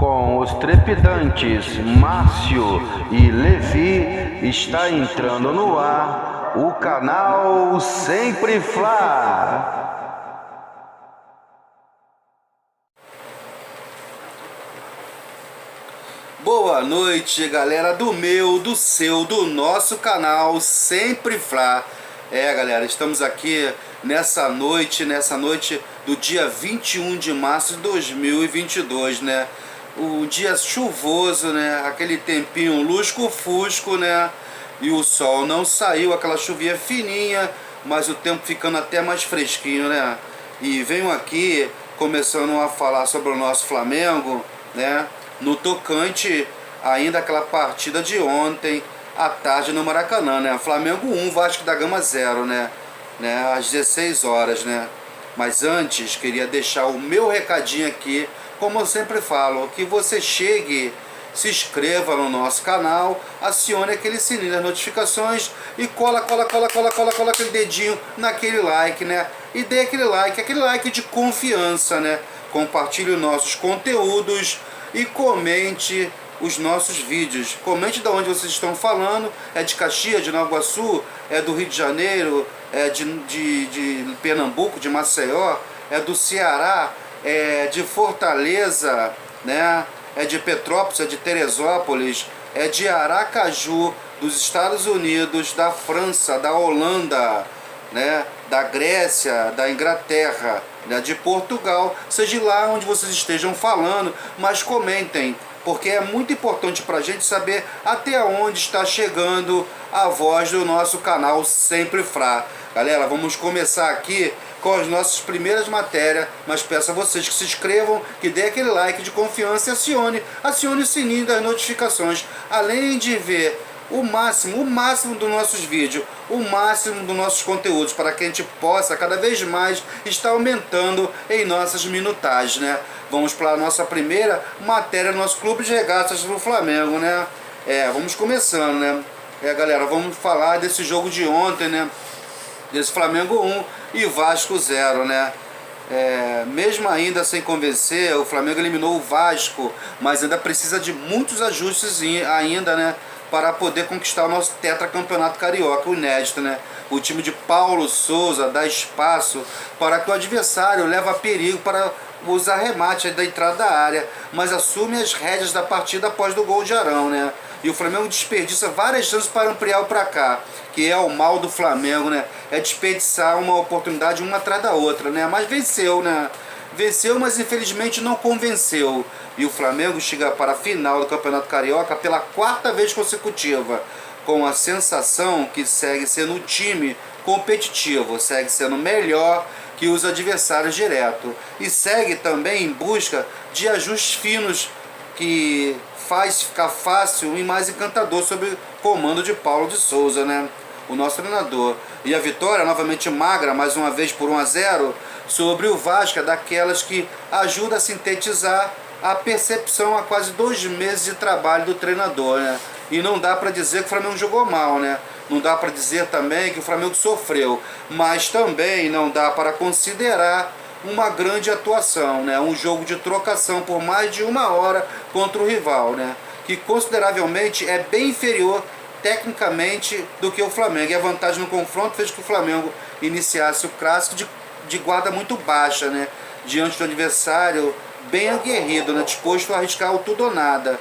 com os trepidantes Márcio e Levi, está entrando no ar o canal Sempre Fla. Boa noite, galera do meu, do seu, do nosso canal Sempre Fla. Galera, estamos aqui nessa noite do dia 21 de março de 2022, né? O dia chuvoso, né? Aquele tempinho lusco-fusco, né? E o sol não saiu, aquela chuvinha fininha, mas o tempo ficando até mais fresquinho, né? E venho aqui começando a falar sobre o nosso Flamengo, né? No tocante ainda aquela partida de ontem à tarde no Maracanã, né? Flamengo 1, Vasco da Gama 0, né? Às 16 horas, né? Mas antes, queria deixar o meu recadinho aqui, como eu sempre falo, que você chegue, se inscreva no nosso canal, acione aquele sininho das notificações e cola aquele dedinho naquele like, né? E dê aquele like de confiança, né? Compartilhe os nossos conteúdos e comente os nossos vídeos. Comente de onde vocês estão falando. É de Caxias, de Nova Iguaçu, é do Rio de Janeiro, é de Pernambuco, de Maceió, é do Ceará, é de Fortaleza, né? É de Petrópolis, é de Teresópolis, é de Aracaju, dos Estados Unidos, da França, da Holanda, né? Da Grécia, da Inglaterra, né? De Portugal, seja lá onde vocês estejam falando, mas comentem, porque é muito importante para a gente saber até onde está chegando a voz do nosso canal Sempre Fla. Galera, vamos começar aqui com as nossas primeiras matérias, mas peço a vocês que se inscrevam, que dê aquele like de confiança e acione o sininho das notificações, além de ver o máximo dos nossos vídeos, o máximo dos nossos conteúdos, para que a gente possa cada vez mais estar aumentando em nossas minutagens, né? Vamos para a nossa primeira matéria do nosso clube de regatas do Flamengo, né? Vamos começando, né? Galera, vamos falar desse jogo de ontem, né? Desse Flamengo 1 e Vasco 0, né? Mesmo ainda sem convencer, o Flamengo eliminou o Vasco, mas ainda precisa de muitos ajustes ainda, né? Para poder conquistar o nosso tetracampeonato carioca, o inédito, né? O time de Paulo Souza dá espaço para que o adversário leve a perigo para os arremates da entrada da área, mas assume as rédeas da partida após o gol de Arão, né? E o Flamengo desperdiça várias chances para ampliar o placar, que é o mal do Flamengo, né? É desperdiçar uma oportunidade uma atrás da outra, né? Mas venceu, né? Venceu, mas infelizmente não convenceu. E o Flamengo chega para a final do Campeonato Carioca pela quarta vez consecutiva, com a sensação que segue sendo um time competitivo, segue sendo melhor que os adversários direto, e segue também em busca de ajustes finos que faz ficar fácil e mais encantador sob o comando de Paulo de Souza, né? O nosso treinador. E a vitória, novamente magra, mais uma vez por 1-0, sobre o Vasco, é daquelas que ajuda a sintetizar a percepção há quase 2 meses de trabalho do treinador, né? E não dá para dizer que o Flamengo jogou mal, né? Não dá para dizer também que o Flamengo sofreu, mas também não dá para considerar uma grande atuação, né? Um jogo de trocação por mais de 1 hora contra o rival, né? Que consideravelmente é bem inferior tecnicamente do que o Flamengo. E a vantagem no confronto fez que o Flamengo iniciasse o clássico de guarda muito baixa, né? Diante do adversário bem aguerrido, né? Disposto a arriscar o tudo ou nada.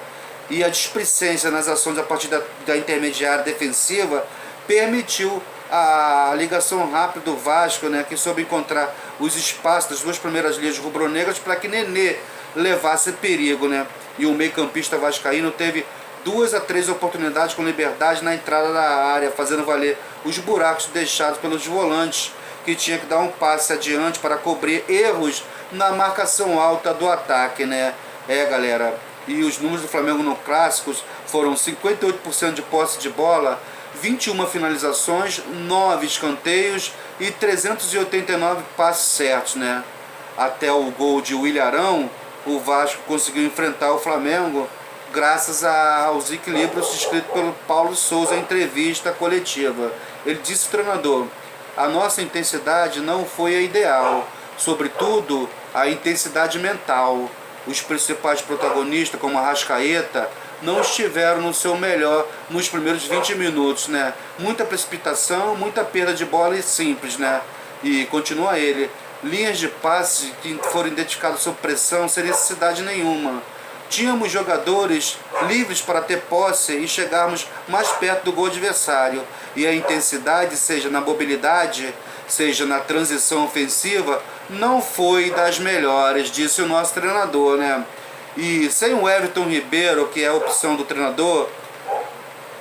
E a displicência nas ações a partir da intermediária defensiva permitiu a ligação rápida do Vasco, né? Que soube encontrar os espaços das 2 primeiras linhas rubro-negras para que Nenê levasse perigo, né? E o meio-campista vascaíno teve 2 a 3 oportunidades com liberdade na entrada da área, fazendo valer os buracos deixados pelos volantes, que tinha que dar um passe adiante para cobrir erros na marcação alta do ataque, né? Galera, e os números do Flamengo no Clássicos foram 58% de posse de bola, 21 finalizações, 9 escanteios e 389 passes certos, né? Até o gol de Willian Arão, o Vasco conseguiu enfrentar o Flamengo graças aos equilíbrios descritos pelo Paulo Souza em entrevista coletiva. Ele disse ao treinador: a nossa intensidade não foi a ideal, sobretudo a intensidade mental. os principais protagonistas, como Arrascaeta, não estiveram no seu melhor nos primeiros 20 minutos, né? Muita precipitação, muita perda de bola e simples, né? E continua ele. Linhas de passe que foram identificadas sob pressão sem necessidade nenhuma. Tínhamos jogadores livres para ter posse e chegarmos mais perto do gol adversário. E a intensidade, seja na mobilidade, seja na transição ofensiva, não foi das melhores, disse o nosso treinador, né? E sem o Everton Ribeiro, que é a opção do treinador,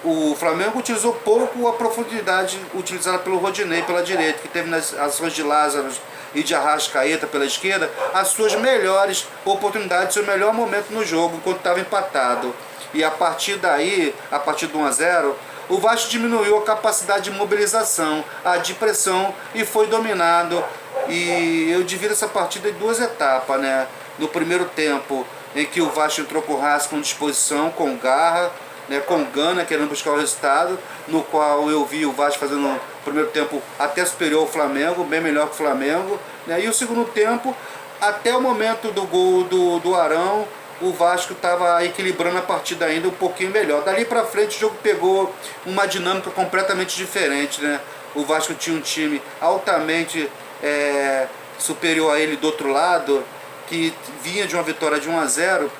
o Flamengo utilizou pouco a profundidade utilizada pelo Rodinei pela direita, que teve nas ações de Lázaro e de Arrascaeta pela esquerda as suas melhores oportunidades, seu melhor momento no jogo, enquanto estava empatado. E a partir daí, a partir do 1 a 0, o Vasco diminuiu a capacidade de mobilização, a de pressão, e foi dominado. E eu divido essa partida em duas etapas, né? No primeiro tempo, em que o Vasco entrou com raça, com disposição, com garra, né, com gana, querendo buscar o resultado, no qual eu vi o Vasco fazendo no primeiro tempo até superior ao Flamengo, bem melhor que o Flamengo, né, e o segundo tempo, até o momento do gol do Arão, o Vasco estava equilibrando a partida ainda um pouquinho melhor. Dali para frente o jogo pegou uma dinâmica completamente diferente, né? O Vasco tinha um time altamente superior a ele do outro lado, que vinha de uma vitória de 1 a 0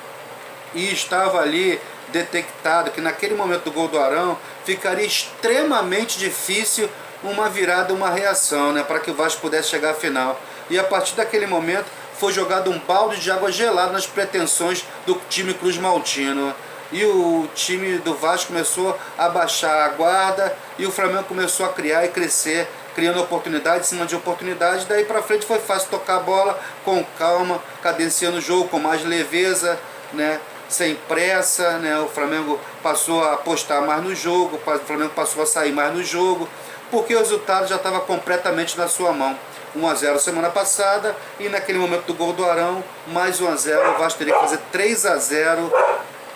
e estava ali detectado que naquele momento do gol do Arão ficaria extremamente difícil uma virada, uma reação, né, para que o Vasco pudesse chegar à final. E a partir daquele momento foi jogado um balde de água gelada nas pretensões do time Cruz Maltino. E o time do Vasco começou a baixar a guarda e o Flamengo começou a criar e crescer, criando oportunidade em cima de oportunidade. Daí para frente foi fácil tocar a bola com calma, cadenciando o jogo com mais leveza, né? Sem pressa, né? O Flamengo passou a apostar mais no jogo, o Flamengo passou a sair mais no jogo, porque o resultado já estava completamente na sua mão. 1 a 0 semana passada, e naquele momento do gol do Arão, mais 1 a 0, o Vasco teria que fazer 3 a 0,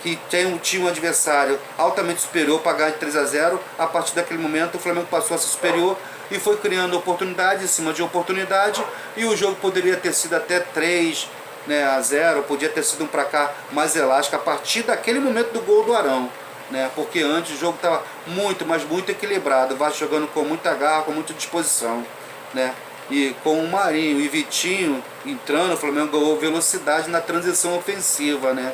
que tinha um adversário altamente superior para ganhar de 3 a 0. A partir daquele momento o Flamengo passou a ser superior e foi criando oportunidade em cima de oportunidade, e o jogo poderia ter sido até 3, né, a 0, podia ter sido um placar mais elástico a partir daquele momento do gol do Arão, né, porque antes o jogo estava muito, mas muito equilibrado, o Vasco jogando com muita garra, com muita disposição, né, e com o Marinho e Vitinho entrando, o Flamengo ganhou velocidade na transição ofensiva, né,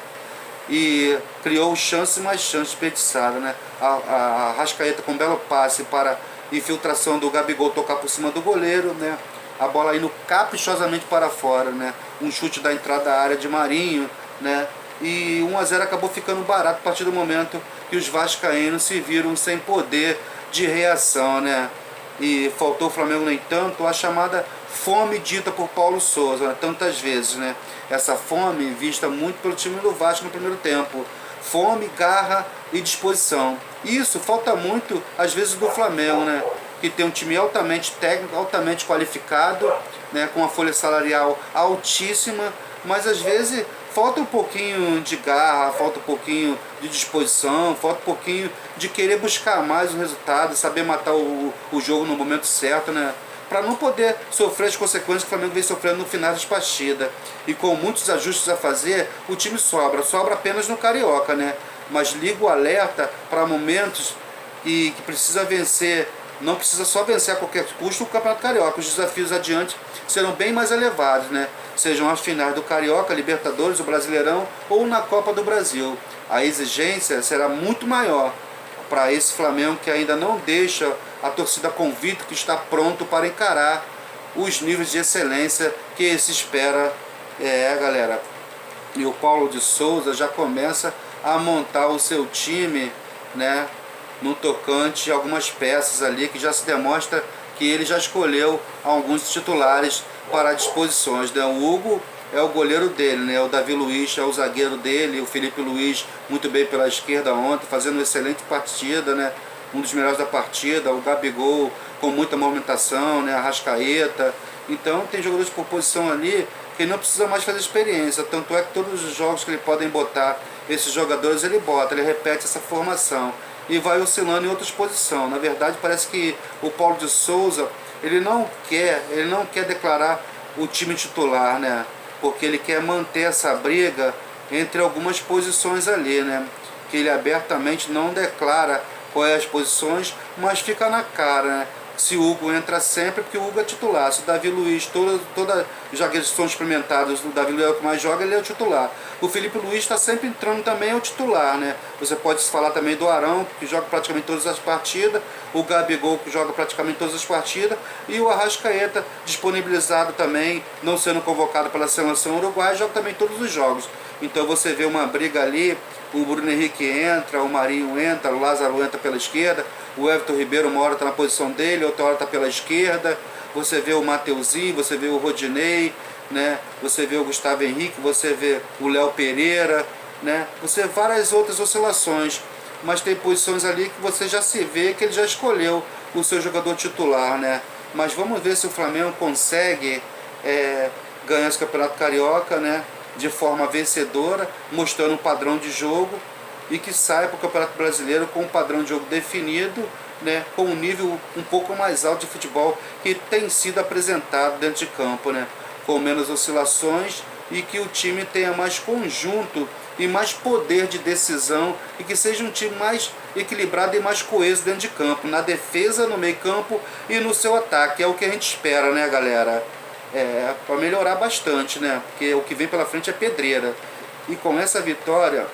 e criou chance mais chance desperdiçada, né, a Arrascaeta com um belo passe para infiltração do Gabigol tocar por cima do goleiro, né, a bola indo caprichosamente para fora, né? Um chute da entrada da área de Marinho, né? E 1 a 0 acabou ficando barato a partir do momento que os vascaínos se viram sem poder de reação, né? E faltou ao Flamengo, no entanto, a chamada fome dita por Paulo Souza, né? Tantas vezes, né? Essa fome vista muito pelo time do Vasco no primeiro tempo. Fome, garra e disposição. Isso falta muito, às vezes, do Flamengo, né? Que tem um time altamente técnico, altamente qualificado, né, com uma folha salarial altíssima, mas às vezes falta um pouquinho de garra, falta um pouquinho de disposição, falta um pouquinho de querer buscar mais o resultado, saber matar o jogo no momento certo, né, para não poder sofrer as consequências que o Flamengo vem sofrendo no final das partidas. E com muitos ajustes a fazer, o time sobra apenas no Carioca, né, mas liga o alerta para momentos que precisa vencer. Não precisa só vencer a qualquer custo o Campeonato Carioca. Os desafios adiante serão bem mais elevados, né? Sejam as finais do Carioca, Libertadores, o Brasileirão ou na Copa do Brasil. A exigência será muito maior para esse Flamengo, que ainda não deixa a torcida convicta, que está pronto para encarar os níveis de excelência que se espera, galera. E o Paulo de Souza já começa a montar o seu time, né? No tocante a algumas peças ali, que já se demonstra que ele já escolheu alguns titulares para disposições, né? O Hugo é o goleiro dele, né? O Davi Luiz é o zagueiro dele, o Felipe Luiz muito bem pela esquerda ontem, fazendo uma excelente partida, né? Um dos melhores da partida, o Gabigol com muita movimentação, né? A Arrascaeta. Então tem jogadores de posição ali que não precisa mais fazer experiência, tanto é que todos os jogos que ele podem botar esses jogadores, ele bota, ele repete essa formação e vai oscilando em outras posições. Na verdade, parece que o Paulo de Souza, ele não quer declarar o time titular, né? porque ele quer manter essa briga entre algumas posições ali, né? Que ele abertamente não declara quais as posições, mas fica na cara, né? Se o Hugo entra sempre, porque o Hugo é titular. Se o Davi Luiz, já que eles são experimentados, o Davi Luiz é o que mais joga, ele é o titular. O Felipe Luiz está sempre entrando também, é o titular, né? Você pode falar também do Arão, que joga praticamente todas as partidas, o Gabigol, que joga praticamente todas as partidas, e o Arrascaeta, disponibilizado também, não sendo convocado pela seleção uruguaia, joga também todos os jogos. Então você vê uma briga ali, o Bruno Henrique entra, o Marinho entra, o Lázaro entra pela esquerda, o Everton Ribeiro uma hora está na posição dele, outra hora está pela esquerda, você vê o Mateuzinho, você vê o Rodinei, né? Você vê o Gustavo Henrique, você vê o Léo Pereira, né? Você vê várias outras oscilações, mas tem posições ali que você já se vê que ele já escolheu o seu jogador titular, né? Mas vamos ver se o Flamengo consegue ganhar esse Campeonato Carioca, né? De forma vencedora, mostrando um padrão de jogo e que saia para o Campeonato Brasileiro com um padrão de jogo definido, né, com um nível um pouco mais alto de futebol que tem sido apresentado dentro de campo, né, com menos oscilações e que o time tenha mais conjunto e mais poder de decisão e que seja um time mais equilibrado e mais coeso dentro de campo, na defesa, no meio campo e no seu ataque. É o que a gente espera, né, galera? Para melhorar bastante, né? Porque o que vem pela frente é pedreira. E com essa vitória,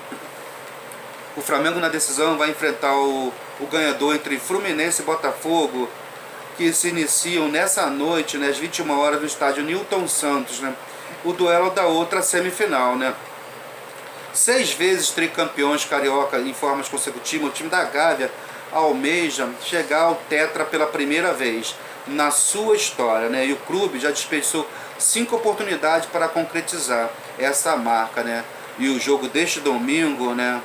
o Flamengo na decisão vai enfrentar o ganhador entre Fluminense e Botafogo, que se iniciam nessa noite, né, às 21 horas, no estádio Newton Santos, né? O duelo da outra semifinal, né? 6 vezes tricampeões carioca em formas consecutivas, o time da Gávea almeja chegar ao tetra pela primeira vez na sua história, né? E o clube já desperdiçou 5 oportunidades para concretizar essa marca, né? E o jogo deste domingo, né,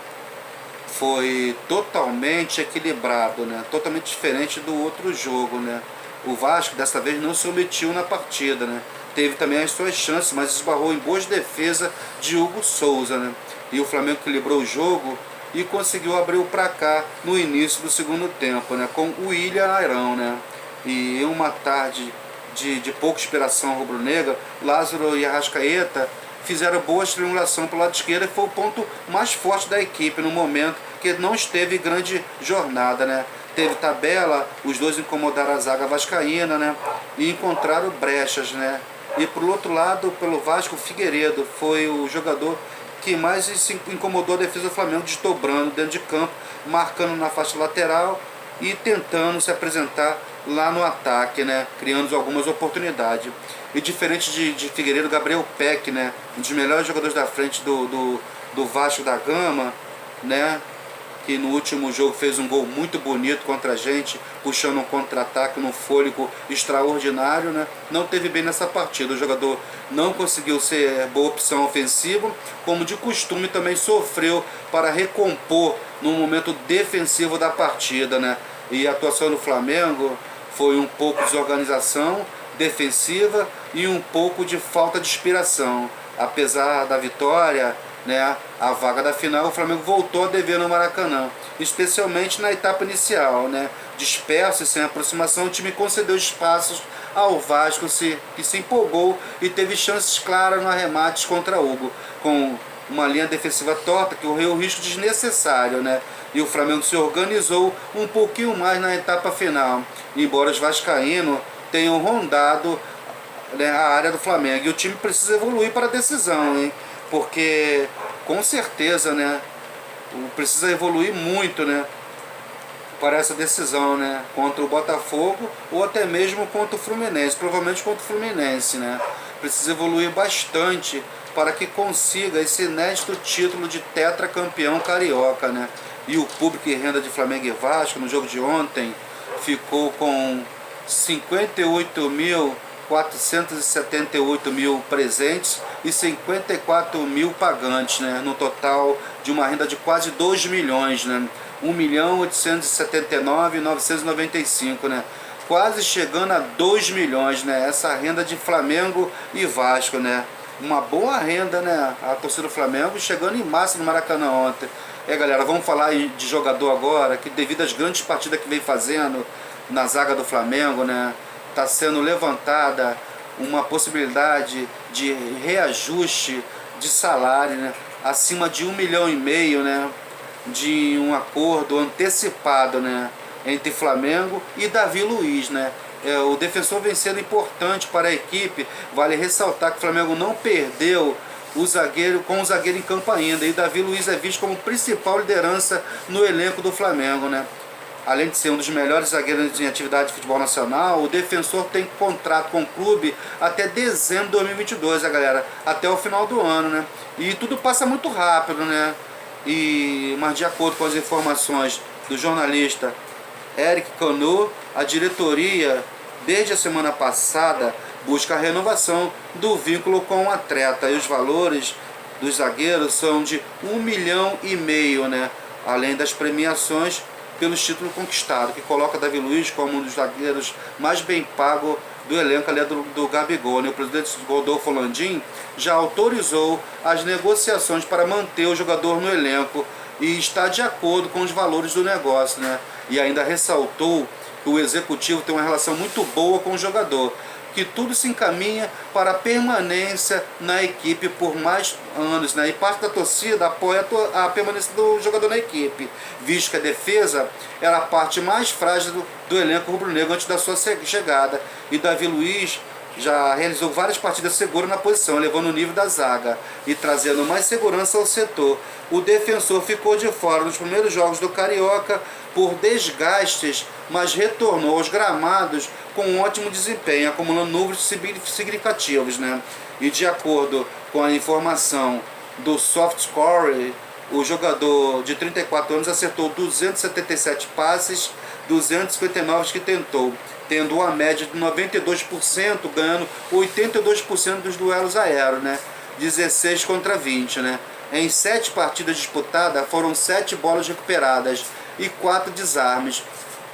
foi totalmente equilibrado, né? Totalmente diferente do outro jogo, né? O Vasco dessa vez não se omitiu na partida, né? Teve também as suas chances, mas esbarrou em boas defesas de Hugo Souza, né? E o Flamengo equilibrou o jogo e conseguiu abrir o placar no início do segundo tempo, né? Com o William Arão, né? E em uma tarde de pouca inspiração rubro-negra, Lázaro e Arrascaeta fizeram boa triangulação para o lado esquerdo e foi o ponto mais forte da equipe no momento que não esteve grande jornada, né? Teve tabela, os dois incomodaram a zaga vascaína, né? E encontraram brechas, né? E por outro lado, pelo Vasco, o Figueiredo foi o jogador que mais se incomodou a defesa do Flamengo, desdobrando dentro de campo, marcando na faixa lateral e tentando se apresentar lá no ataque, né? Criando algumas oportunidades. E diferente de Figueiredo, Gabriel Peck, né? Um dos melhores jogadores da frente do Vasco da Gama, né? Que no último jogo fez um gol muito bonito contra a gente, puxando um contra-ataque num fôlego extraordinário, né? Não teve bem nessa partida, o jogador não conseguiu ser boa opção ofensiva, como de costume também sofreu para recompor no momento defensivo da partida, né? E a atuação do Flamengo foi um pouco de desorganização defensiva e um pouco de falta de inspiração. Apesar da vitória, né, a vaga da final, o Flamengo voltou a dever no Maracanã, especialmente na etapa inicial, né? Disperso e sem aproximação, o time concedeu espaços ao Vasco, que se empolgou e teve chances claras no arremate contra Hugo, com uma linha defensiva torta que correu o risco desnecessário, né? E o Flamengo se organizou um pouquinho mais na etapa final, embora os vascaínos tenham rondado, né, a área do Flamengo. E o time precisa evoluir para a decisão, hein? Porque com certeza, né, precisa evoluir muito, né, para essa decisão, né, contra o Botafogo ou até mesmo contra o Fluminense, provavelmente contra o Fluminense, né. Precisa evoluir bastante para que consiga esse inédito título de tetracampeão carioca, né. E o público e renda de Flamengo e Vasco no jogo de ontem ficou com 58.478 mil presentes e 54 mil pagantes, né? No total de uma renda de quase 2 milhões, né? 1.879.995, né? Quase chegando a 2 milhões, né? Essa renda de Flamengo e Vasco, né? Uma boa renda, né? A torcida do Flamengo chegando em massa no Maracanã ontem. Galera, vamos falar de jogador agora, que devido às grandes partidas que vem fazendo na zaga do Flamengo, né, tá sendo levantada uma possibilidade de reajuste de salário, né, acima de 1,5 milhão, né, de um acordo antecipado, né, entre Flamengo e Davi Luiz, né. O defensor vem sendo importante para a equipe. Vale ressaltar que o Flamengo não perdeu o zagueiro em campo ainda, e Davi Luiz é visto como principal liderança no elenco do Flamengo, né. Além de ser um dos melhores zagueiros em atividade de futebol nacional, o defensor tem contrato com o clube até dezembro de 2022, galera, até o final do ano, né? E tudo passa muito rápido, né? Mas de acordo com as informações do jornalista Eric Canu, a diretoria, desde a semana passada, busca a renovação do vínculo com o atleta, e os valores dos zagueiros são de 1,5 milhão, né? Além das premiações pelos títulos conquistados, que coloca Davi Luiz como um dos zagueiros mais bem pagos do elenco ali do Gabigol, né? O presidente Rodolfo Landim já autorizou as negociações para manter o jogador no elenco e está de acordo com os valores do negócio, né? E ainda ressaltou que o executivo tem uma relação muito boa com o jogador, que tudo se encaminha para a permanência na equipe por mais anos, né? E parte da torcida apoia a permanência do jogador na equipe, visto que a defesa era a parte mais frágil do elenco rubro-negro antes da sua chegada. E Davi Luiz já realizou várias partidas seguras na posição, elevando o nível da zaga e trazendo mais segurança ao setor. O defensor ficou de fora nos primeiros jogos do Carioca por desgastes, mas retornou aos gramados com um ótimo desempenho, acumulando números significativos, né? E de acordo com a informação do SoftScore, o jogador de 34 anos acertou 277 passes, 259 que tentou, tendo uma média de 92%, ganhando 82% dos duelos aéreos, né? 16 contra 20, né? Em 7 partidas disputadas, foram 7 bolas recuperadas e 4 desarmes,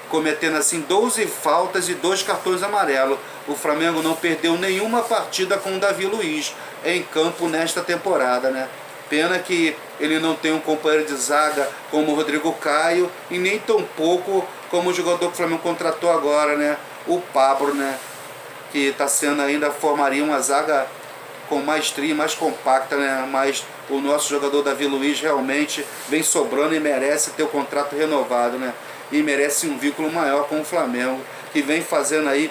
cometendo assim 12 faltas e 2 cartões amarelos. O Flamengo não perdeu nenhuma partida com o Davi Luiz em campo nesta temporada, né? Pena que ele não tem um companheiro de zaga como o Rodrigo Caio, e nem tão pouco como o jogador que o Flamengo contratou agora, né? O Pablo, né? Que está sendo ainda, formaria uma zaga com maestria, mais compacta, né? Mas o nosso jogador Davi Luiz realmente vem sobrando e merece ter o contrato renovado, né? E merece um vínculo maior com o Flamengo, que vem fazendo aí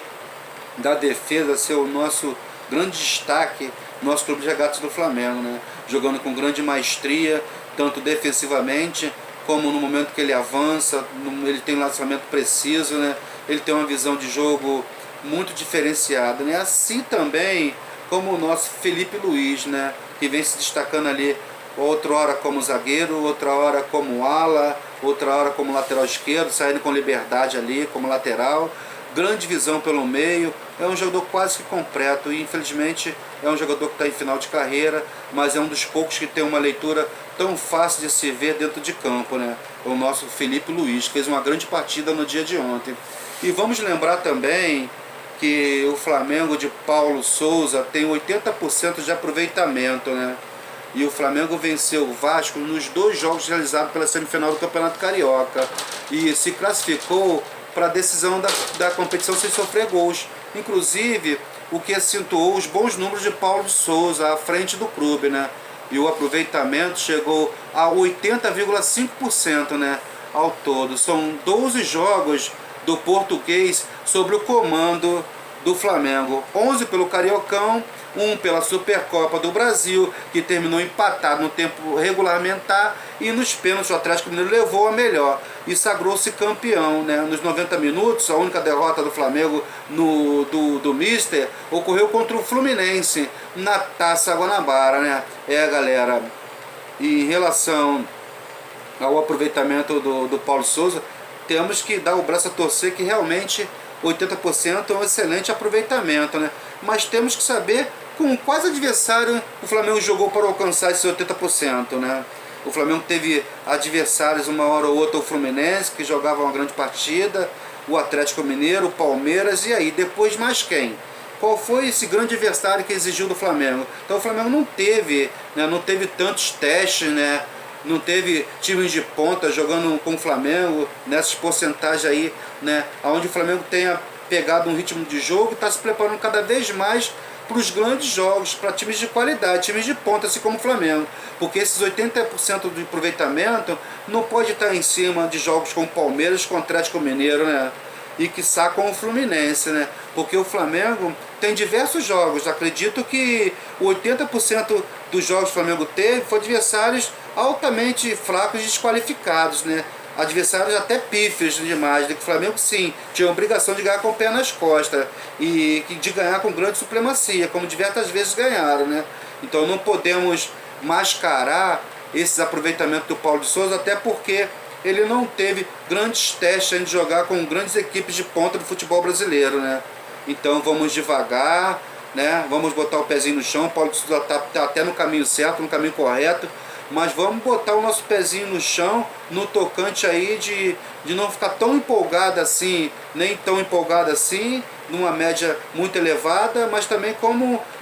da defesa ser o nosso grande destaque, nosso clube de regatas do Flamengo, né? Jogando com grande maestria, tanto defensivamente como no momento que ele avança, ele tem um lançamento preciso, né? Ele tem uma visão de jogo muito diferenciada, né? Assim também como o nosso Felipe Luiz, né? Que vem se destacando ali, outra hora como zagueiro, outra hora como ala, outra hora como lateral esquerdo, saindo com liberdade ali como lateral. Grande visão pelo meio, é um jogador quase que completo, e infelizmente é um jogador que está em final de carreira, mas é um dos poucos que tem uma leitura tão fácil de se ver dentro de campo, né? O nosso Felipe Luiz, que fez uma grande partida no dia de ontem. E vamos lembrar também que o Flamengo de Paulo Souza tem 80% de aproveitamento, né? E o Flamengo venceu o Vasco nos 2 jogos realizados pela semifinal do Campeonato Carioca e se classificou para a decisão da competição sem sofrer gols. Inclusive, o que acentuou os bons números de Paulo de Souza à frente do clube, né? E o aproveitamento chegou a 80,5%, né? Ao todo. São 12 jogos do português sob o comando do Flamengo. 11 pelo Cariocão, 1 pela Supercopa do Brasil, que terminou empatado no tempo regulamentar, e nos pênaltis o Atlético Mineiro levou a melhor e sagrou-se campeão, né? Nos 90 minutos, a única derrota do Flamengo do Mister ocorreu contra o Fluminense na Taça Guanabara, né? Galera, em relação ao aproveitamento do Paulo Souza, temos que dar o braço a torcer, que realmente 80% é um excelente aproveitamento, né? Mas temos que saber com quais adversários o Flamengo jogou para alcançar esse 80%, né? O Flamengo teve adversários uma hora ou outra, o Fluminense, que jogava uma grande partida, o Atlético Mineiro, o Palmeiras, e aí depois mais quem? Qual foi esse grande adversário que exigiu do Flamengo? Então o Flamengo não teve, né, não teve tantos testes, né? Não teve times de ponta jogando com o Flamengo nessas porcentagens aí, né? Onde o Flamengo tenha pegado um ritmo de jogo e está se preparando cada vez mais para os grandes jogos, para times de qualidade, times de ponta, assim como o Flamengo. Porque esses 80% de aproveitamento não pode estar em cima de jogos com o Palmeiras, com o Atlético Mineiro, né? E quiçá com o Fluminense, né? Porque o Flamengo tem diversos jogos. Acredito que 80% dos jogos que o Flamengo teve foi adversários altamente fracos e desqualificados, né? Adversários até pífios demais, né? Que o Flamengo sim tinha a obrigação de ganhar com o pé nas costas e de ganhar com grande supremacia, como diversas vezes ganharam, né? Então não podemos mascarar esses aproveitamentos do Paulo de Souza, até porque ele não teve grandes testes de jogar com grandes equipes de ponta do futebol brasileiro, né? Então vamos devagar, né? Vamos botar o pezinho no chão. O Paulo de Souza está até no caminho certo, no caminho correto, mas vamos botar o nosso pezinho no chão no tocante aí de não ficar tão empolgado assim, nem tão empolgado assim, numa média muito elevada, mas também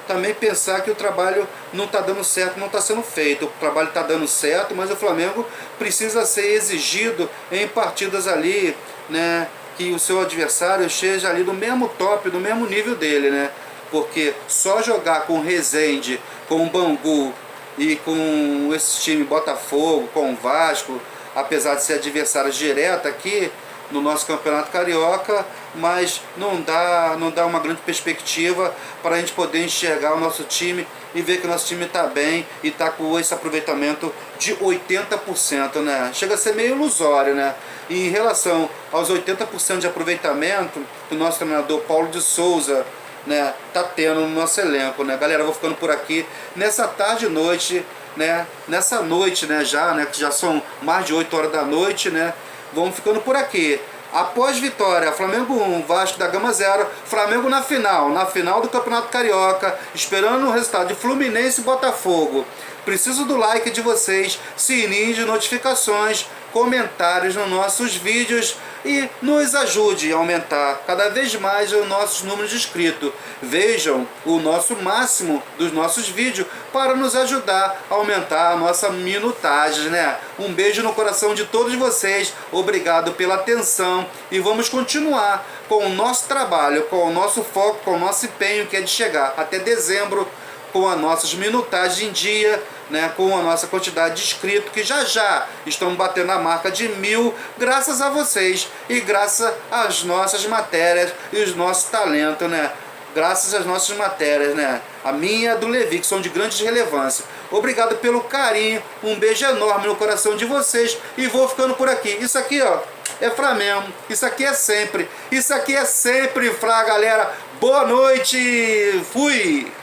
também pensar que o trabalho não está dando certo, não está sendo feito. O trabalho está dando certo, mas o Flamengo precisa ser exigido em partidas ali, né, que o seu adversário esteja ali no mesmo top, no mesmo nível dele, né? Porque só jogar com o Resende, com o Bangu e com esse time Botafogo, com o Vasco, apesar de ser adversários diretos aqui no nosso Campeonato Carioca, mas não dá uma grande perspectiva para a gente poder enxergar o nosso time e ver que o nosso time está bem e está com esse aproveitamento de 80%, né? Chega a ser meio ilusório, né? E em relação aos 80% de aproveitamento que o nosso treinador Paulo de Souza, né, tá tendo no nosso elenco, né? Galera, eu vou ficando por aqui nessa tarde e noite, né? Nessa noite, né, que já são mais de 8 horas da noite, né? Vamos ficando por aqui. Após vitória, Flamengo 1, Vasco da Gama 0, Flamengo na final do Campeonato Carioca, esperando o resultado de Fluminense e Botafogo. Preciso do like de vocês, sininho de notificações, comentários nos nossos vídeos e nos ajude a aumentar cada vez mais os nossos números de inscritos. Vejam o nosso máximo dos nossos vídeos para nos ajudar a aumentar a nossa minutagem, né? Um beijo no coração de todos vocês, obrigado pela atenção e vamos continuar com o nosso trabalho, com o nosso foco, com o nosso empenho, que é de chegar até dezembro com as nossas minutagens em dia, né, com a nossa quantidade de inscritos, que já estamos batendo a marca de 1000, graças a vocês e graças às nossas matérias e os nossos talentos, né? Graças às nossas matérias, né? A minha e a do Levi, que são de grande relevância. Obrigado pelo carinho, um beijo enorme no coração de vocês e vou ficando por aqui. Isso aqui, ó, é Flamengo, isso aqui é sempre Flá, galera. Boa noite, fui!